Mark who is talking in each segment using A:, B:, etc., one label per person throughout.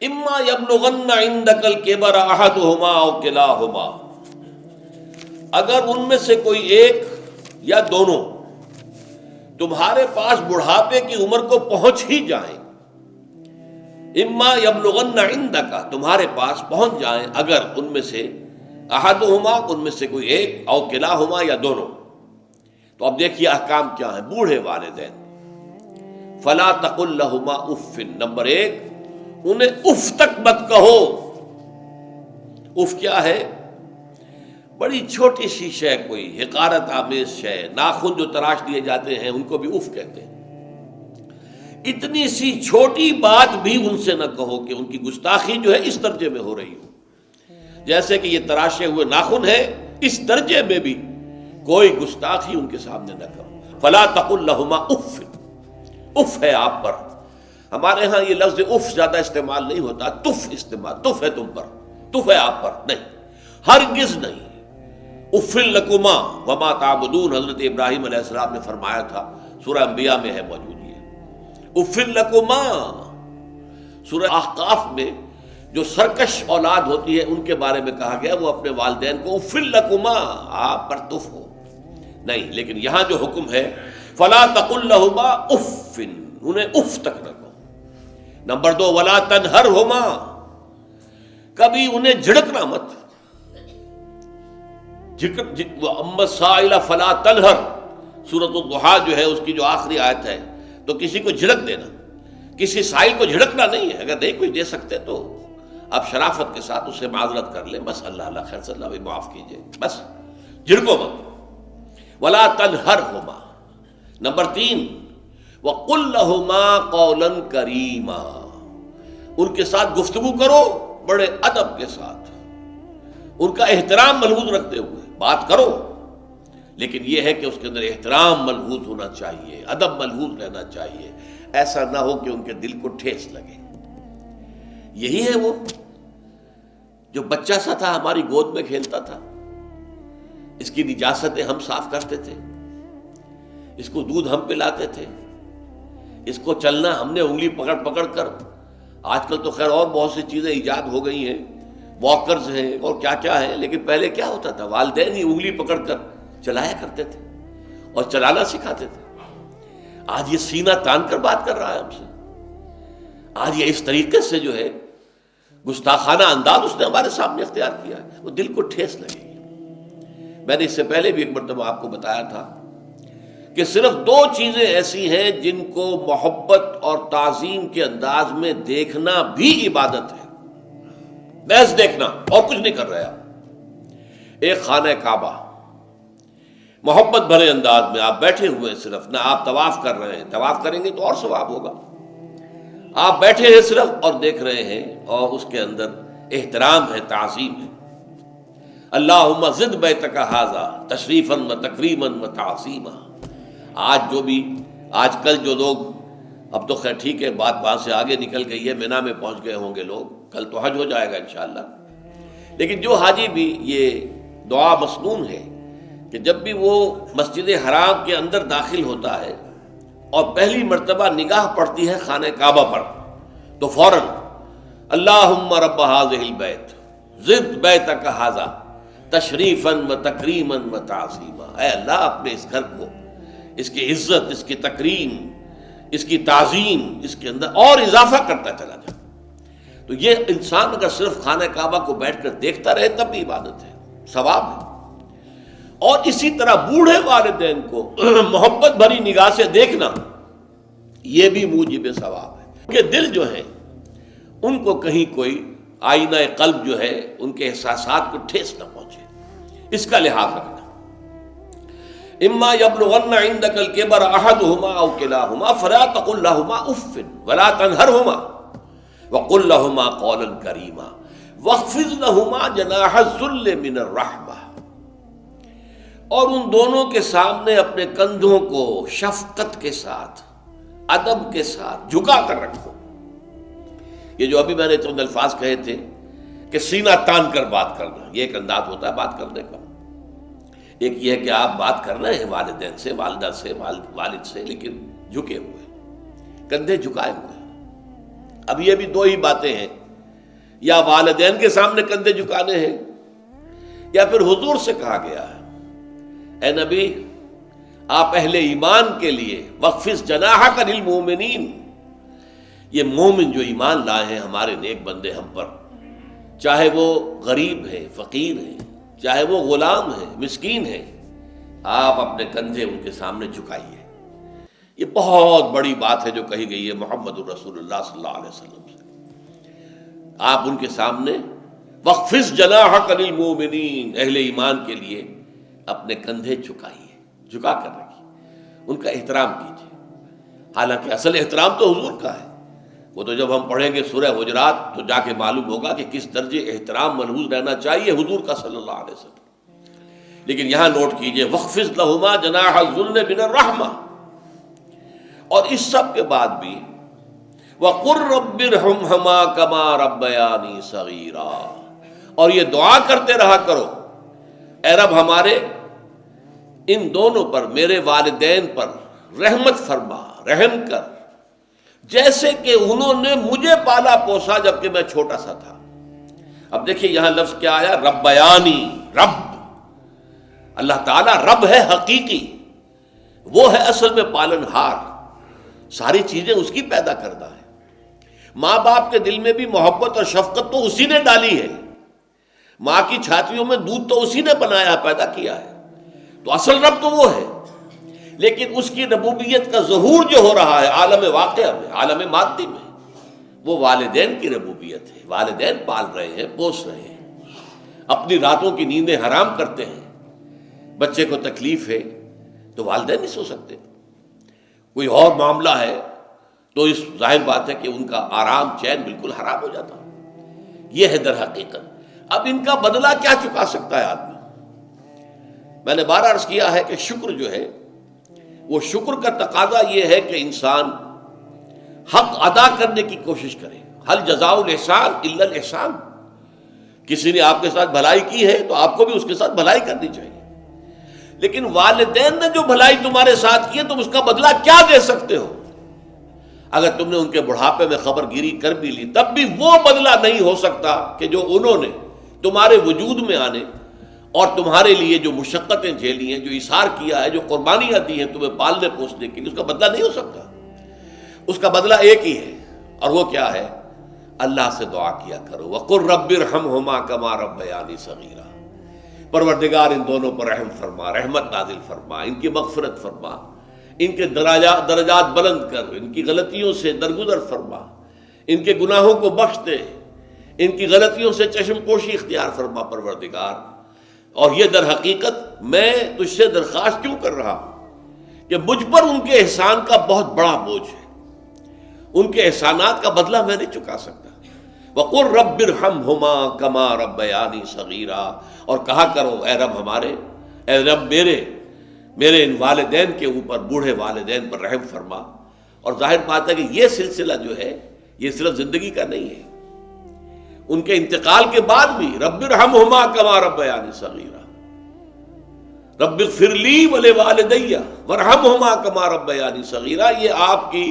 A: اما یبلغن عندک الکبر احدہما او کلاہما، اگر ان میں سے کوئی ایک یا دونوں تمہارے پاس بڑھاپے کی عمر کو پہنچ ہی جائیں، اما یبلغن عندک تمہارے پاس پہنچ جائیں اگر ان میں سے احدہما ان میں سے کوئی ایک او کلاہما یا دونوں، تو اب دیکھیے احکام کیا ہیں بوڑھے والدین۔ فلا تقل لہما اف، نمبر ایک انہیں اف تک مت کہو۔ اف کیا ہے؟ بڑی چھوٹی سی شے، کوئی حقارت آمیز شے، ناخن جو تراش دیے جاتے ہیں ان کو بھی اف کہتے ہیں۔ اتنی سی چھوٹی بات بھی ان سے نہ کہو کہ ان کی گستاخی جو ہے اس درجے میں ہو رہی ہو، جیسے کہ یہ تراشے ہوئے ناخن ہے، اس درجے میں بھی کوئی گستاخی ان کے سامنے نہ کرو۔ فلا تقل لہما اف، اف ہے آپ پر، ہمارے ہاں یہ لفظ اف زیادہ استعمال نہیں ہوتا، تف استعمال، تف ہے تم پر، تف ہے آپ پر، نہیں، ہرگز نہیں۔ اف لکما وما تعبدون، حضرت ابراہیم علیہ السلام نے فرمایا تھا، سورہ انبیاء میں ہے موجود یہ اف لکما۔ سورہ احقاف میں جو سرکش اولاد ہوتی ہے ان کے بارے میں کہا گیا وہ اپنے والدین کو اف لکما، آپ پر تف ہو، نہیں، لیکن یہاں جو حکم ہے فلا تقل لہما اف، انہیں اف تک نہ کہو۔ نمبر دو ولا تنہرہما، کبھی انہیں جھڑکنا مت۔ اما السائل فلا تنہر، سورۃ الضحیٰ جو ہے اس کی جو آخری آیت ہے، تو کسی کو جھڑک دینا، کسی سائل کو جھڑکنا نہیں ہے، اگر نہیں کچھ دے سکتے تو آپ شرافت کے ساتھ اس سے معذرت کر لیں، بس اللہ اللہ خیر صلی اللہ بھی معاف کیجئے، بس جھڑکو مت۔ ولا تنہرہما، نمبر تین وقل لہما قولا کریما، ان کے ساتھ گفتگو کرو بڑے ادب کے ساتھ، ان کا احترام ملحوظ رکھتے ہوئے بات کرو، لیکن یہ ہے کہ اس کے اندر احترام ملحوظ ہونا چاہیے، ادب ملحوظ رہنا چاہیے، ایسا نہ ہو کہ ان کے دل کو ٹھیس لگے۔ یہی ہے وہ جو بچہ سا تھا ہماری گود میں کھیلتا تھا، اس کی نجاستیں ہم صاف کرتے تھے، اس کو دودھ ہم پلاتے تھے، اس کو چلنا ہم نے انگلی پکڑ پکڑ کر، آج کل تو خیر اور بہت سی چیزیں ایجاد ہو گئی ہیں، واکرز ہیں اور کیا کیا ہے، لیکن پہلے کیا ہوتا تھا، والدین ہی انگلی پکڑ کر چلایا کرتے تھے اور چلانا سکھاتے تھے۔ آج یہ سینہ تان کر بات کر رہا ہے ہم سے، آج یہ اس طریقے سے جو ہے گستاخانہ انداز اس نے ہمارے سامنے اختیار کیا ہے، وہ دل کو ٹھیس لگے گی۔ میں نے اس سے پہلے بھی ایک مرتبہ آپ کو بتایا تھا کہ صرف دو چیزیں ایسی ہیں جن کو محبت اور تعظیم کے انداز میں دیکھنا بھی عبادت ہے، محض دیکھنا اور کچھ نہیں کر رہا۔ ایک خانہ کعبہ، محبت بھرے انداز میں آپ بیٹھے ہوئے، صرف نہ آپ طواف کر رہے ہیں، طواف کریں گے تو اور ثواب ہوگا، آپ بیٹھے ہیں صرف اور دیکھ رہے ہیں، اور اس کے اندر احترام ہے، تعظیم ہے۔ اللہم زد بیتک ھذا تشریفا و تکریما و تعظیما۔ آج کل جو لوگ، اب تو خیر ٹھیک ہے بات وہاں سے آگے نکل گئی ہے، مینا میں پہنچ گئے ہوں گے لوگ، کل تو حج ہو جائے گا انشاءاللہ، لیکن جو حاجی بھی یہ دعا مسنون ہے کہ جب بھی وہ مسجد حرام کے اندر داخل ہوتا ہے اور پہلی مرتبہ نگاہ پڑتی ہے خانہ کعبہ پر، تو فوراً اللہم رب ھذہ البیت زد بیتک ھذا تشریفا و تکریما و تعظیما، اے اللہ اپنے اس گھر کو، اس کی عزت، اس کی تکریم، اس کی تعظیم، اس کے اندر اور اضافہ کرتا چلا جائے۔ تو یہ انسان اگر صرف خانہ کعبہ کو بیٹھ کر دیکھتا رہے تب بھی عبادت ہے، ثواب ہے۔ اور اسی طرح بوڑھے والدین کو محبت بھری نگاہ سے دیکھنا، یہ بھی موجب ثواب ہے کہ دل جو ہے ان کو کہیں کوئی آئینہ قلب جو ہے ان کے احساسات کو ٹھیس نہ پہنچے، اس کا لحاظ رکھنا۔ اما یبلغن عندک الکبر احدہما او کلاہما فلا تقل لہما اف ولا تنہرہما وقل لہما قولا کریما واخفض لہما جناح الذل من الرحمہ، اور ان دونوں کے سامنے اپنے کندھوں کو شفقت کے ساتھ، ادب کے ساتھ جھکا کر رکھو۔ یہ جو ابھی میں نے چند الفاظ کہے تھے کہ سینہ تان کر بات کرنا، یہ ایک انداز ہوتا ہے بات کرنے کا۔ ایک یہ ہے کہ آپ بات کر رہے ہیں والدین سے، والدہ سے، والد سے، لیکن جھکے ہوئے، کندھے جھکائے ہوئے۔ اب یہ بھی دو ہی باتیں ہیں یا والدین کے سامنے کندھے جھکانے ہیں، یا پھر حضور سے کہا گیا ہے اے نبی آپ اہل ایمان کے لیے وخفض جناحک للمؤمنین، یہ مومن جو ایمان لائے ہیں ہمارے نیک بندے ہم پر، چاہے وہ غریب ہیں، فقیر ہیں، چاہے وہ غلام ہیں، مسکین ہیں، آپ اپنے کندھے ان کے سامنے جھکائیے۔ یہ بہت بڑی بات ہے جو کہی گئی ہے محمد الرسول اللہ صلی اللہ علیہ وسلم سے۔ آپ ان کے سامنے وخفض جناحک للمؤمنین، اہل ایمان کے لیے اپنے کندھے جھکائیے، جھکا کر رکھیے، ان کا احترام کیجیے۔ حالانکہ اصل احترام تو حضور کا ہے، وہ تو جب ہم پڑھیں گے سورہ حجرات تو جا کے معلوم ہوگا کہ کس درجے احترام ملحوظ رہنا چاہیے حضور کا صلی اللہ علیہ وسلم۔ لیکن یہاں نوٹ کیجئے وَخْفِضْ لَهُمَا جَنَاحَ الذُّلِّ مِنَ الرَّحْمَةِ، اور اس سب کے بعد بھی وَقُلْ رَبِّ ارْحَمْهُمَا كَمَا رَبَّيَانِي صَغِيرًا، اور یہ دعا کرتے رہا کرو اے رب ہمارے ان دونوں پر، میرے والدین پر رحمت فرما، رحم کر، جیسے کہ انہوں نے مجھے پالا پوسا جبکہ میں چھوٹا سا تھا۔ اب دیکھیے یہاں لفظ کیا آیا، ربیانی، رب، اللہ تعالیٰ رب ہے حقیقی، وہ ہے اصل میں پالن ہار، ساری چیزیں اس کی پیدا کردہ ہے۔ ماں باپ کے دل میں بھی محبت اور شفقت تو اسی نے ڈالی ہے، ماں کی چھاتیوں میں دودھ تو اسی نے بنایا، پیدا کیا ہے، تو اصل رب تو وہ ہے۔ لیکن اس کی ربوبیت کا ظہور جو ہو رہا ہے عالم واقعہ میں، عالم مادی میں، وہ والدین کی ربوبیت ہے۔ والدین پال رہے ہیں، پوس رہے ہیں، اپنی راتوں کی نیندیں حرام کرتے ہیں، بچے کو تکلیف ہے تو والدین نہیں سو سکتے، کوئی اور معاملہ ہے تو اس ظاہر بات ہے کہ ان کا آرام چین بالکل حرام ہو جاتا۔ یہ ہے در حقیقت۔ اب ان کا بدلہ کیا چکا سکتا ہے آدمی؟ میں نے بار عرض کیا ہے کہ شکر جو ہے وہ شکر کا تقاضا یہ ہے کہ انسان حق ادا کرنے کی کوشش کرے۔ ہل جزاء الاحسان الا الاحسان، کسی نے آپ کے ساتھ بھلائی کی ہے تو آپ کو بھی اس کے ساتھ بھلائی کرنی چاہیے۔ لیکن والدین نے جو بھلائی تمہارے ساتھ کی ہے تم اس کا بدلہ کیا دے سکتے ہو؟ اگر تم نے ان کے بڑھاپے میں خبر گیری کر بھی لی تب بھی وہ بدلہ نہیں ہو سکتا کہ جو انہوں نے تمہارے وجود میں آنے اور تمہارے لیے جو مشقتیں جھیلی ہیں، جو اثار کیا ہے، جو قربانیاں دی ہیں تمہیں پالنے پوسنے کے لیے، اس کا بدلہ نہیں ہو سکتا۔ اس کا بدلہ ایک ہی ہے، اور وہ کیا ہے؟ اللہ سے دعا کیا کرو وَقُلْ رَبِّ ارْحَمْهُمَا كَمَا رَبَّيَانِي صَغِيرًا، پروردگار ان دونوں پر رحم فرما، رحمت نازل فرما، ان کی مغفرت فرما، ان کے درجات بلند کر، ان کی غلطیوں سے درگزر فرما، ان کے گناہوں کو بخش دے، ان کی غلطیوں سے چشم پوشی اختیار فرما پروردگار۔ اور یہ در حقیقت میں تجھ سے درخواست کیوں کر رہا ہوں کہ مجھ پر ان کے احسان کا بہت بڑا بوجھ ہے، ان کے احسانات کا بدلہ میں نہیں چکا سکتا۔ وَقُلْ رَبِّ ارْحَمْهُمَا كَمَا رَبَّيَانِي صَغِيرًا، اور کہا کرو اے رب ہمارے، اے رب میرے ان والدین کے اوپر، بوڑھے والدین پر رحم فرما۔ اور ظاہر بات ہے کہ یہ سلسلہ جو ہے یہ صرف زندگی کا نہیں ہے، ان کے انتقال کے بعد بھی رب ارحمہما کما ربیانی صغیرا، رب اغفر لی ولوالدی وارحمہما کما ربیانی صغیرا، یہ آپ کی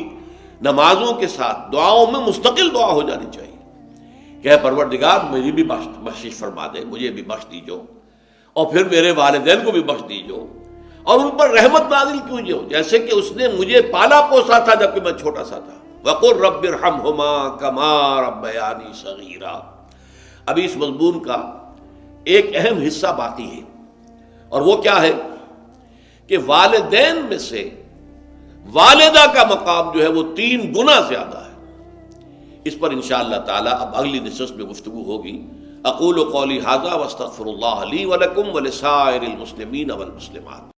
A: نمازوں کے ساتھ دعاؤں میں مستقل دعا ہو جانی چاہیے کہ اے پروردگار مجھے بھی بخشش فرما دے، مجھے بھی بخش دیجو، اور پھر میرے والدین کو بھی بخش دیجو، اور ان پر رحمت نازل کیجو جیسے کہ اس نے مجھے پالا پوسا تھا جبکہ میں چھوٹا سا تھا۔ وَقُلْ رَبِّ ارْحَمْهُمَا كَمَا رَبَّيَانِي صَغِيرًا۔ ابھی اس مضمون کا ایک اہم حصہ باقی ہے، اور وہ کیا ہے کہ والدین میں سے والدہ کا مقام جو ہے وہ 3 گنا زیادہ ہے۔ اس پر انشاءاللہ تعالی اب اگلی نشست میں گفتگو ہوگی۔ اقول قولی ھذا واستغفر اللہ لی ولکم ولسائر المسلمین والمسلمات۔